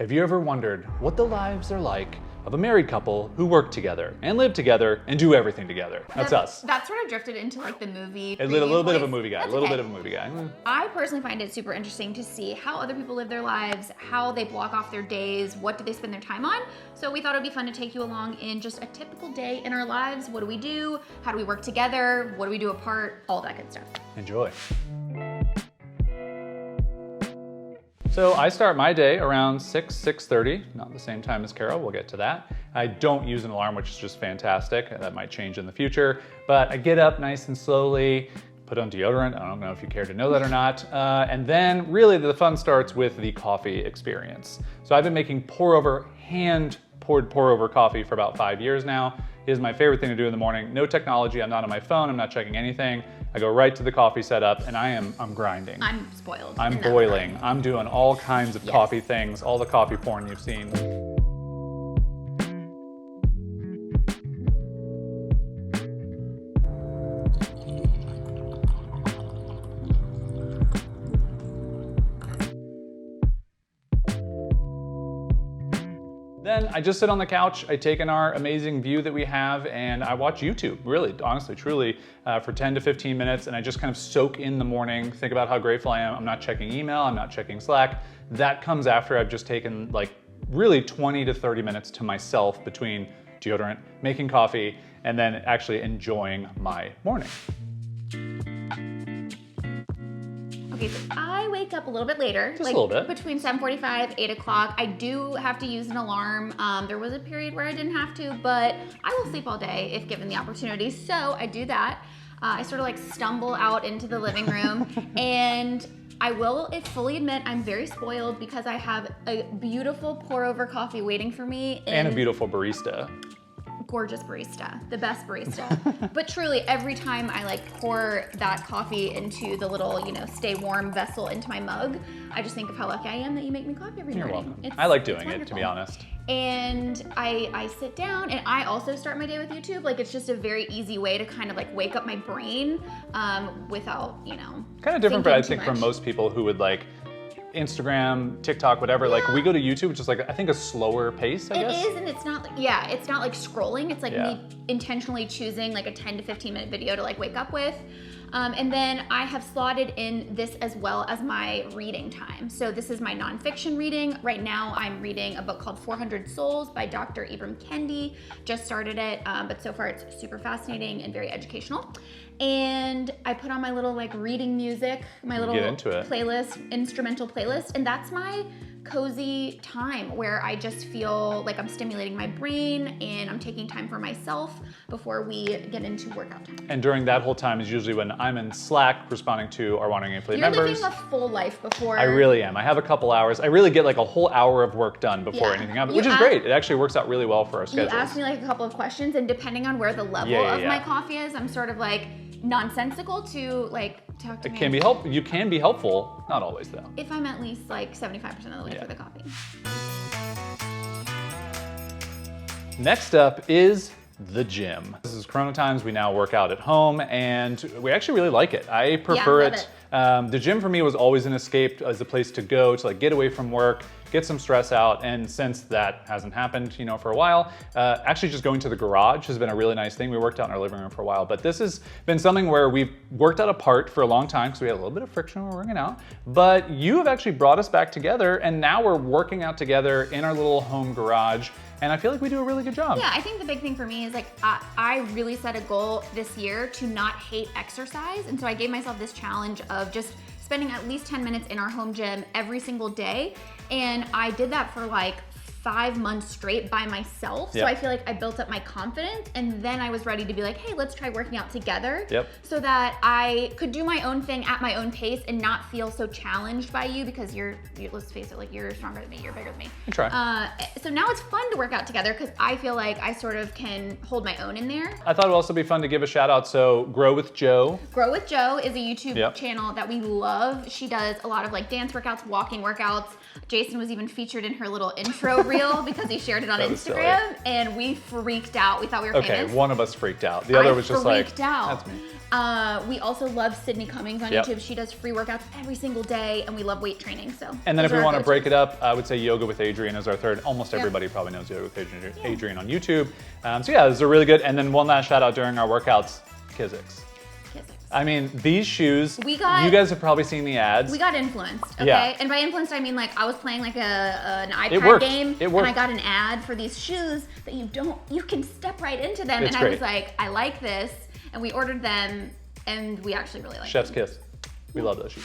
Have you ever wondered what the lives are like of a married couple who work together and live together and do everything together? That's us. That sort of drifted into like the movie. A little bit of a movie guy. That's A little okay. bit of a movie guy. I personally find it super interesting to see how other people live their lives, how they block off their days, what do they spend their time on. So we thought it would be fun to take you along in just a typical day in our lives. What do we do? How do we work together? What do we do apart? All that good stuff. Enjoy. So I start my day around 6:30, not the same time as Carol, we'll get to that. I don't use an alarm, which is just fantastic. That might change in the future, but I get up nice and slowly, put on deodorant, I don't know if you care to know that or not, and then really the fun starts with the coffee experience. So I've been making hand-poured pour-over coffee for about 5 years now. It is my favorite thing to do in the morning. No technology, I'm not on my phone, I'm not checking anything. I go right to the coffee setup and I'm grinding. I'm spoiled. I'm boiling. I'm doing all kinds of coffee things, all the coffee porn you've seen. Then I just sit on the couch, I take in our amazing view that we have, and I watch YouTube, really, honestly, truly, for 10 to 15 minutes, and I just kind of soak in the morning, think about how grateful I am. I'm not checking email, I'm not checking Slack. That comes after I've just taken like really 20 to 30 minutes to myself between deodorant, making coffee, and then actually enjoying my morning. Okay, so I wake up a little bit later. Just a little bit. Between 7:45, 8 o'clock. I do have to use an alarm. There was a period where I didn't have to, but I will sleep all day if given the opportunity, so I do that. I sort of like stumble out into the living room and I will fully admit I'm very spoiled because I have a beautiful pour-over coffee waiting for me. And a beautiful barista. Gorgeous barista, the best barista. But truly, every time I like pour that coffee into the little, stay warm vessel into my mug, I just think of how lucky I am that you make me coffee every morning. You're welcome. I like doing it, to be honest. And I sit down and I also start my day with YouTube. Like it's just a very easy way to kind of like wake up my brain without, Kind of different, but I think from most people who would like Instagram, TikTok, whatever, like we go to YouTube, which is like, I think a slower pace, I guess. It is, and it's not like, it's not like scrolling. It's like me intentionally choosing like a 10 to 15 minute video to like wake up with. And then I have slotted in this as well as my reading time. So this is my nonfiction reading. Right now I'm reading a book called 400 Souls by Dr. Ibram Kendi. Just started it, but so far it's super fascinating and very educational. And I put on my little like reading music, my little playlist, instrumental playlist, and that's my cozy time where I just feel like I'm stimulating my brain and I'm taking time for myself before we get into workout time. And during that whole time is usually when I'm in Slack responding to our Wanting Aimfully members. You're living a full life before. I really am. I have a couple hours. I really get like a whole hour of work done before anything happens, which is great. It actually works out really well for our schedules. You asked me like a couple of questions, and depending on where the level of my coffee is, I'm sort of like nonsensical to like talk to me. You can be helpful, not always though. If I'm at least like 75% of the way through the coffee. Next up is the gym. This is Corona times. We now work out at home and we actually really like it. I prefer it. The gym for me was always an escape as a place to go to like get away from work, get some stress out, and since that hasn't happened, for a while, actually just going to the garage has been a really nice thing. We worked out in our living room for a while, but this has been something where we've worked out apart for a long time because we had a little bit of friction when we were working out, but you have actually brought us back together and now we're working out together in our little home garage. And I feel like we do a really good job. Yeah, I think the big thing for me is like, I really set a goal this year to not hate exercise. And so I gave myself this challenge of just spending at least 10 minutes in our home gym every single day. And I did that for like 5 months straight by myself. So I feel like I built up my confidence and then I was ready to be like, hey, let's try working out together. So that I could do my own thing at my own pace and not feel so challenged by you because let's face it, like you're stronger than me, you're bigger than me. I try. So now it's fun to work out together because I feel like I sort of can hold my own in there. I thought it would also be fun to give a shout out. So Grow with Joe. Grow with Joe is a YouTube channel that we love. She does a lot of like dance workouts, walking workouts. Jason was even featured in her little intro reel because he shared it on Instagram, and we freaked out. We thought we were famous. Okay, one of us freaked out. The other was just like, freaked out. That's me. We also love Sydney Cummings on YouTube. She does free workouts every single day, and we love weight training. So. And then if we want to break it up, I would say Yoga with Adriene is our third. Almost everybody probably knows Yoga with Adriene on YouTube. So yeah, this is a really good. And then one last shout out during our workouts, Kizik's. I mean, these shoes, you guys have probably seen the ads. We got influenced, okay? Yeah. And by influenced, I mean like I was playing like an iPad game, and I got an ad for these shoes that you can step right into them. It's and great. I was like, I like this. And we ordered them, and we actually really like Chef's them. kiss. We love those shoes.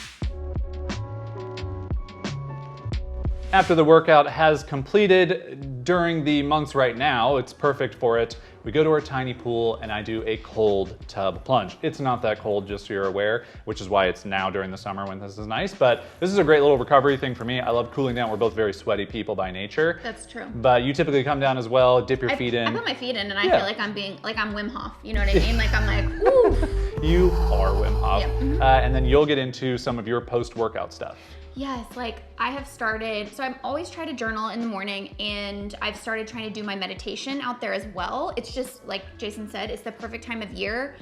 After the workout has completed, during the months right now, it's perfect for it. We go to our tiny pool and I do a cold tub plunge. It's not that cold, just so you're aware, which is why it's now during the summer when this is nice, but this is a great little recovery thing for me. I love cooling down. We're both very sweaty people by nature. That's true. But you typically come down as well, dip your feet in. I put my feet in and I feel like I'm Wim Hof, you know what I mean? Like I'm like, woo. You are Wim Hof. Yep. Mm-hmm. And then you'll get into some of your post-workout stuff. Yes, like I have started, so I'm always trying to journal in the morning, and I've started trying to do my meditation out there as well. It's just like Jason said, it's the perfect time of year.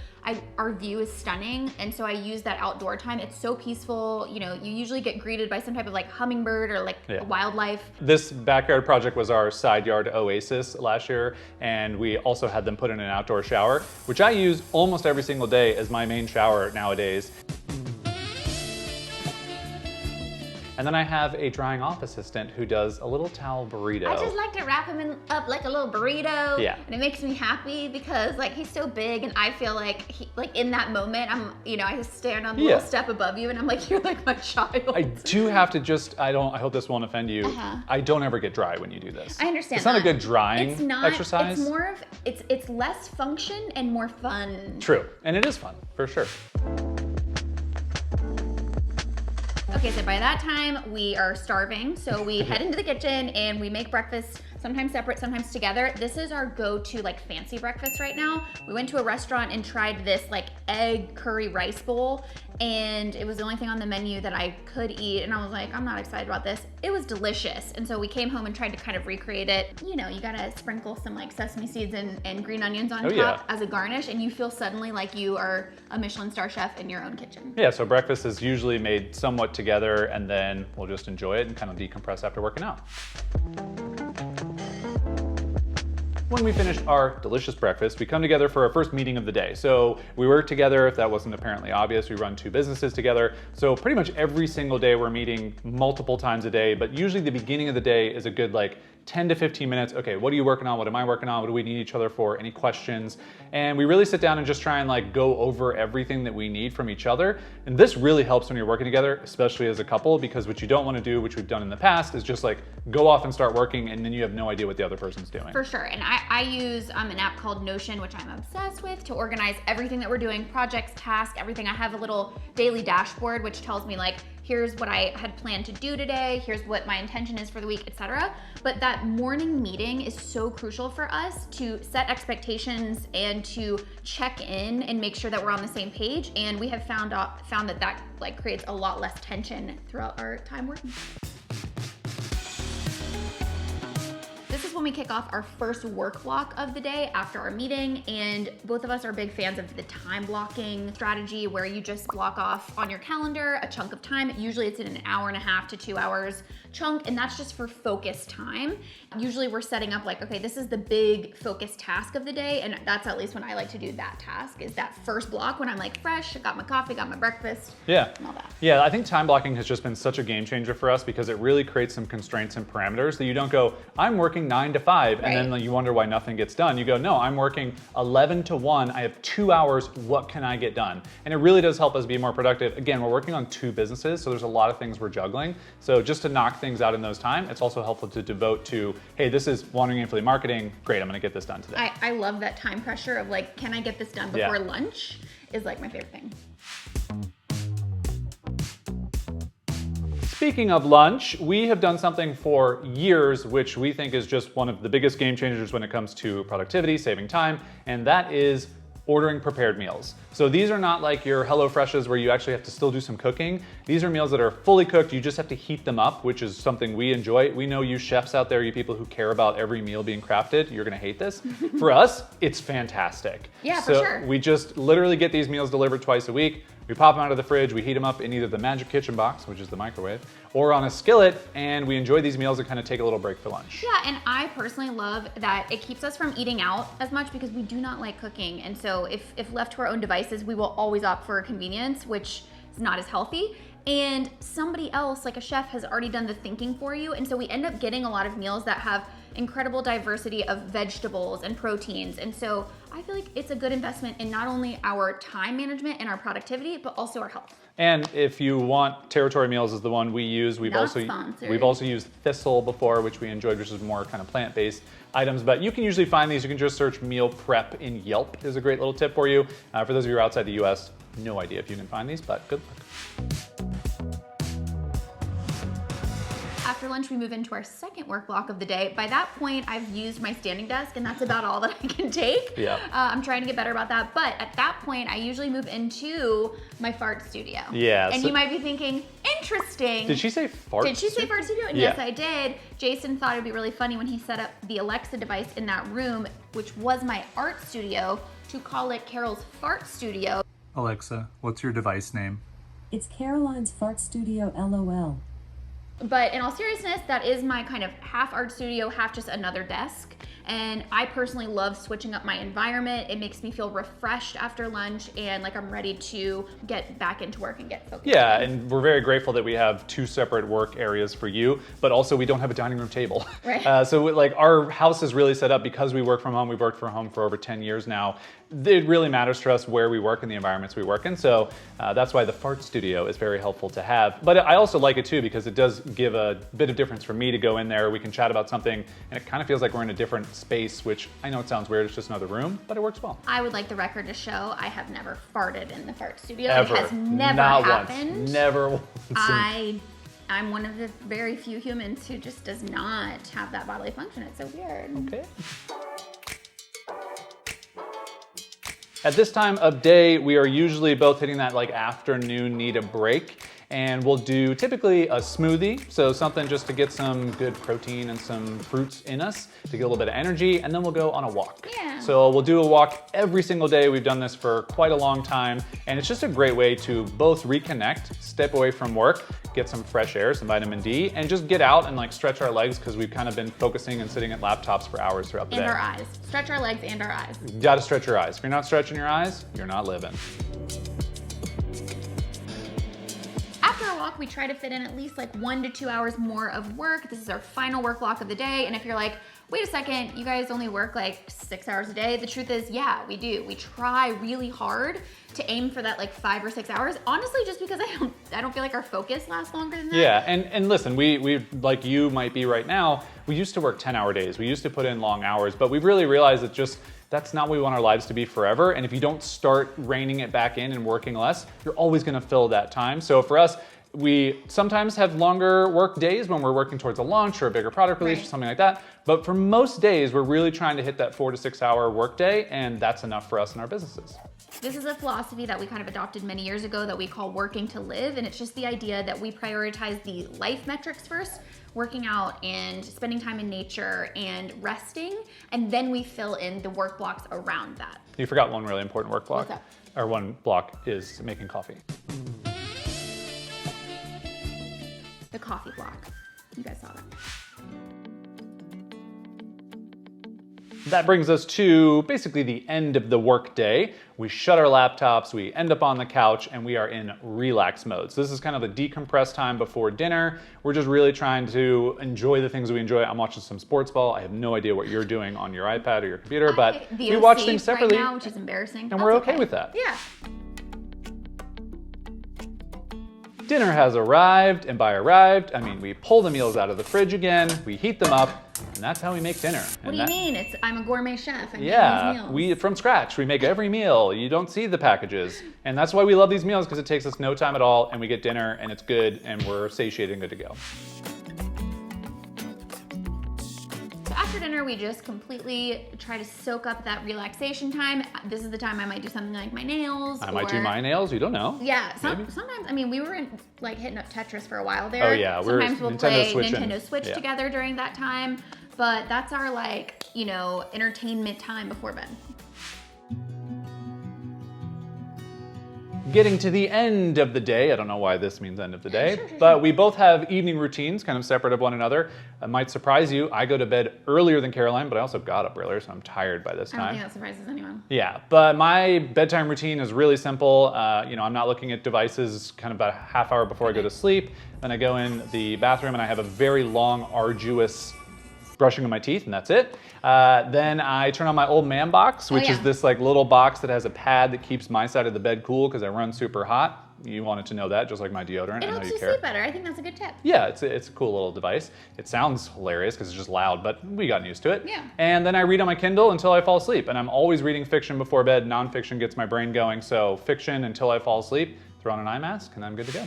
Our view is stunning, and so I use that outdoor time. It's so peaceful. You know, you usually get greeted by some type of like hummingbird or like wildlife. This backyard project was our side yard oasis last year, and we also had them put in an outdoor shower, which I use almost every single day as my main shower nowadays. And then I have a drying off assistant who does a little towel burrito. I just like to wrap him up like a little burrito. Yeah. And it makes me happy because like he's so big, and I feel like in that moment I just stand on the little step above you and I'm like, you're like my child. I do have to I hope this won't offend you. I don't ever get dry when you do this. I understand. It's not a good drying exercise. It's more of it's less function and more fun. True. And it is fun, for sure. Okay, so by that time, we are starving. So we head into the kitchen and we make breakfast, sometimes separate, sometimes together. This is our go-to like fancy breakfast right now. We went to a restaurant and tried this like egg curry rice bowl, and it was the only thing on the menu that I could eat. And I was like, I'm not excited about this. It was delicious. And so we came home and tried to kind of recreate it. You know, you gotta sprinkle some like sesame seeds and green onions on top as a garnish, and you feel suddenly like you are a Michelin star chef in your own kitchen. Yeah, so breakfast is usually made somewhat together, and then we'll just enjoy it and kind of decompress after working out. When we finish our delicious breakfast, we come together for our first meeting of the day. So we work together, if that wasn't apparently obvious. We run 2 businesses together. So pretty much every single day we're meeting multiple times a day, but usually the beginning of the day is a good like 10 to 15 minutes. Okay, what are you working on? What am I working on? What do we need each other for? Any questions? And we really sit down and just try and like go over everything that we need from each other. And this really helps when you're working together, especially as a couple, because what you don't want to do, which we've done in the past, is just like go off and start working and then you have no idea what the other person's doing. For sure. And I use an app called Notion, which I'm obsessed with, to organize everything that we're doing, projects, tasks, everything. I have a little daily dashboard, which tells me like, here's what I had planned to do today, here's what my intention is for the week, etc. But that morning meeting is so crucial for us to set expectations and to check in and make sure that we're on the same page. And we have found that like creates a lot less tension throughout our time working. This is when we kick off our first work block of the day after our meeting, and both of us are big fans of the time blocking strategy where you just block off on your calendar a chunk of time. Usually it's in an hour and a half to 2 hours chunk, and that's just for focus time. Usually we're setting up like, okay, this is the big focus task of the day, and that's at least when I like to do that task, is that first block when I'm like fresh, I got my coffee, got my breakfast, and all that. Yeah, I think time blocking has just been such a game changer for us because it really creates some constraints and parameters that you don't go, I'm working 9 to 5, and then you wonder why nothing gets done. You go, no, I'm working 11 to 1, I have 2 hours, what can I get done? And it really does help us be more productive. Again, we're working on 2 businesses, so there's a lot of things we're juggling. So just to knock things out in those time, it's also helpful to devote to, hey, this is Wandering Aimfully Marketing, great, I'm gonna get this done today. I love that time pressure of like, can I get this done before lunch is like my favorite thing. Speaking of lunch, we have done something for years, which we think is just one of the biggest game changers when it comes to productivity, saving time, and that is ordering prepared meals. So these are not like your HelloFreshes where you actually have to still do some cooking. These are meals that are fully cooked. You just have to heat them up, which is something we enjoy. We know you chefs out there, you people who care about every meal being crafted, you're gonna hate this. For us, it's fantastic. Yeah, so for sure. We just literally get these meals delivered twice a week. We pop them out of the fridge, we heat them up in either the Magic Kitchen box, which is the microwave, or on a skillet, and we enjoy these meals and kind of take a little break for lunch. Yeah, and I personally love that it keeps us from eating out as much because we do not like cooking. And so if left to our own devices, we will always opt for convenience, which is not as healthy. And somebody else, like a chef, has already done the thinking for you. And so we end up getting a lot of meals that have incredible diversity of vegetables and proteins. And so I feel like it's a good investment in not only our time management and our productivity, but also our health. And if you want, Territory Meals is the one we use. We've also used Thistle before, which we enjoyed, which is more kind of plant-based items. But you can usually find these. You can just search meal prep in Yelp is a great little tip for you. For those of you who are outside the US, no idea if you can find these, but good luck. After lunch, we move into our second work block of the day. By that point, I've used my standing desk, and that's about all that I can take. Yeah. I'm trying to get better about that. But at that point, I usually move into my fart studio. Yeah. And you might be thinking, interesting. Did she say fart? Did she say fart studio? And yeah. Yes, I did. Jason thought it'd be really funny when he set up the Alexa device in that room, which was my art studio, to call it Carol's fart studio. Alexa, what's your device name? It's Caroline's Fart Studio, LOL. But in all seriousness, that is my kind of half art studio, half just another desk. And I personally love switching up my environment. It makes me feel refreshed after lunch and like I'm ready to get back into work and get focused. Yeah, and we're very grateful that we have two separate work areas for you, but also we don't have a dining room table. Right. So like our house is really set up because we work from home. We've worked from home for over 10 years now. It really matters to us where we work and the environments we work in. So that's why the fart studio is very helpful to have. But I also like it too because it does give a bit of difference for me to go in there. We can chat about something and it kind of feels like we're in a different space, which I know it sounds weird. It's just another room, but it works well. I would like the record to show I have never farted in the fart studio. Ever. It has never Not happened. Once. Never once. I'm one of the very few humans who just does not have that bodily function. It's so weird. Okay. At this time of day, we are usually both hitting that like afternoon need a break. And we'll do typically a smoothie, so something just to get some good protein and some fruits in us to get a little bit of energy, and then we'll go on a walk. Yeah. So we'll do a walk every single day. We've done this for quite a long time, and it's just a great way to both reconnect, step away from work, get some fresh air, some vitamin D, and just get out and like stretch our legs because we've kind of been focusing and sitting at laptops for hours throughout the day. And our eyes. Stretch our legs and our eyes. You gotta stretch your eyes. If you're not stretching your eyes, you're not living. After our walk, we try to fit in at least like 1 to 2 hours more of work. This is our final work block of the day. And if you're like, wait a second, you guys only work like 6 hours a day. The truth is, yeah, we do. We try really hard to aim for that like 5 or 6 hours. Honestly, just because I don't feel like our focus lasts longer than that. Yeah, and listen, we like you might be right now, we used to work 10-hour days. We used to put in long hours, but we've really realized that just that's not what we want our lives to be forever. And if you don't start reining it back in and working less, you're always gonna fill that time. So for us, we sometimes have longer work days when we're working towards a launch or a bigger product release or something like that. But for most days, we're really trying to hit that 4 to 6 hour work day, and that's enough for us and our businesses. This is a philosophy that we kind of adopted many years ago that we call working to live. And it's just the idea that we prioritize the life metrics first, working out and spending time in nature and resting, and then we fill in the work blocks around that. You forgot one really important work block. What's that? Or one block is making coffee. The coffee block. You guys saw that. That brings us to basically the end of the work day. We shut our laptops, we end up on the couch, and we are in relax mode. So this is kind of a decompress time before dinner. We're just really trying to enjoy the things we enjoy. I'm watching some sports ball. I have no idea what you're doing on your iPad or your computer, but we watch things separately. Right now, which is embarrassing. And we're okay with that. Yeah. Dinner has arrived, and by arrived, I mean we pull the meals out of the fridge again, we heat them up, and that's how we make dinner. What do you mean? I'm a gourmet chef. I make these meals. We from scratch. We make every meal. You don't see the packages, and that's why we love these meals because it takes us no time at all, and we get dinner, and it's good, and we're satiated and good to go. So after after dinner, we just completely try to soak up that relaxation time. This is the time I might do something like my nails. I might do my nails, you don't know. Yeah, sometimes, I mean, we were like hitting up Tetris for a while there. Oh yeah, sometimes we'll play Switching. Nintendo Switch together during that time. But that's our like, you know, entertainment time before bed. Getting to the end of the day, I don't know why this means end of the day, but we both have evening routines kind of separate of one another. It might surprise you, I go to bed earlier than Caroline, but I also got up earlier, so I'm tired by this time. I don't think that surprises anyone. Yeah, but my bedtime routine is really simple. You know, I'm not looking at devices kind of about a half hour before I go to sleep. Then I go in the bathroom and I have a very long, arduous brushing of my teeth, and that's it. Then I turn on my old man box, which is this like little box that has a pad that keeps my side of the bed cool because I run super hot. You wanted to know that, just like my deodorant. It helps you sleep better. I think that's a good tip. Yeah, it's a cool little device. It sounds hilarious because it's just loud, but we got used to it. Yeah. And then I read on my Kindle until I fall asleep. And I'm always reading fiction before bed. Nonfiction gets my brain going. So fiction until I fall asleep, throw on an eye mask, and I'm good to go.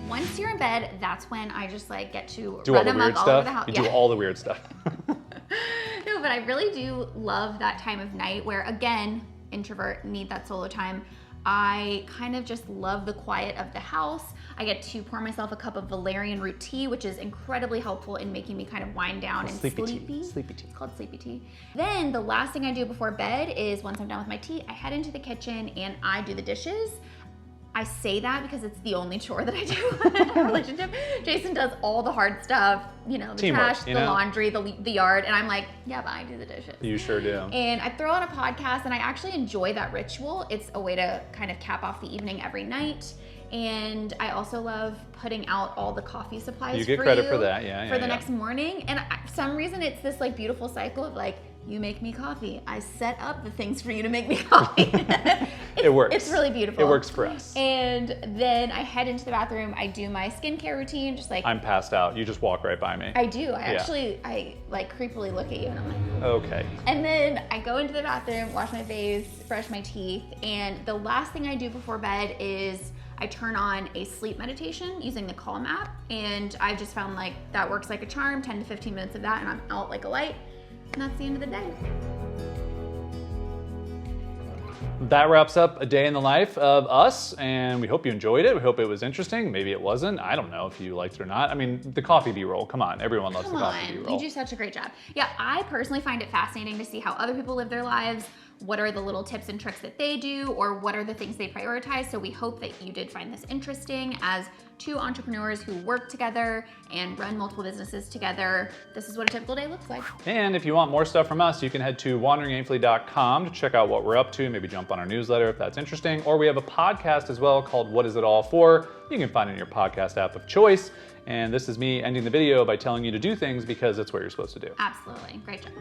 Once you're in bed, that's when I just like get to do all run the weird amok all over the stuff. house. You do all the weird stuff. No, but I really do love that time of night where, again, introvert, need that solo time. I kind of just love the quiet of the house. I get to pour myself a cup of valerian root tea, which is incredibly helpful in making me kind of wind down and sleepy. Sleepy tea. It's called sleepy tea. Then the last thing I do before bed is once I'm done with my tea, I head into the kitchen and I do the dishes. I say that because it's the only chore that I do in our relationship. Jason does all the hard stuff, you know, the Teamwork, trash, the laundry, the yard, and I'm like, yeah, but I do the dishes. You sure do. And I throw on a podcast and I actually enjoy that ritual. It's a way to kind of cap off the evening every night. And I also love putting out all the coffee supplies You get credit for that, yeah. For the next morning. And for some reason, it's this like beautiful cycle of like, you make me coffee. I set up the things for you to make me coffee. It works. It's really beautiful. It works for us. And then I head into the bathroom. I do my skincare routine, just like. I'm passed out. You just walk right by me. I do. I like creepily look at you and I'm like. Okay. And then I go into the bathroom, wash my face, brush my teeth. And the last thing I do before bed is I turn on a sleep meditation using the Calm app. And I've just found like that works like a charm, 10 to 15 minutes of that and I'm out like a light. And that's the end of the day. That wraps up a day in the life of us, and we hope you enjoyed it. We hope it was interesting. Maybe it wasn't. I don't know if you liked it or not. I mean, the coffee B-roll, come on. Everyone loves the coffee B-roll. You do such a great job. Yeah, I personally find it fascinating to see how other people live their lives. What are the little tips and tricks that they do, or what are the things they prioritize? So we hope that you did find this interesting as two entrepreneurs who work together and run multiple businesses together. This is what a typical day looks like. And if you want more stuff from us, you can head to wanderingaimfully.com to check out what we're up to, maybe jump on our newsletter if that's interesting, or we have a podcast as well called What Is It All For? You can find it in your podcast app of choice. And this is me ending the video by telling you to do things because it's what you're supposed to do. Absolutely, great job.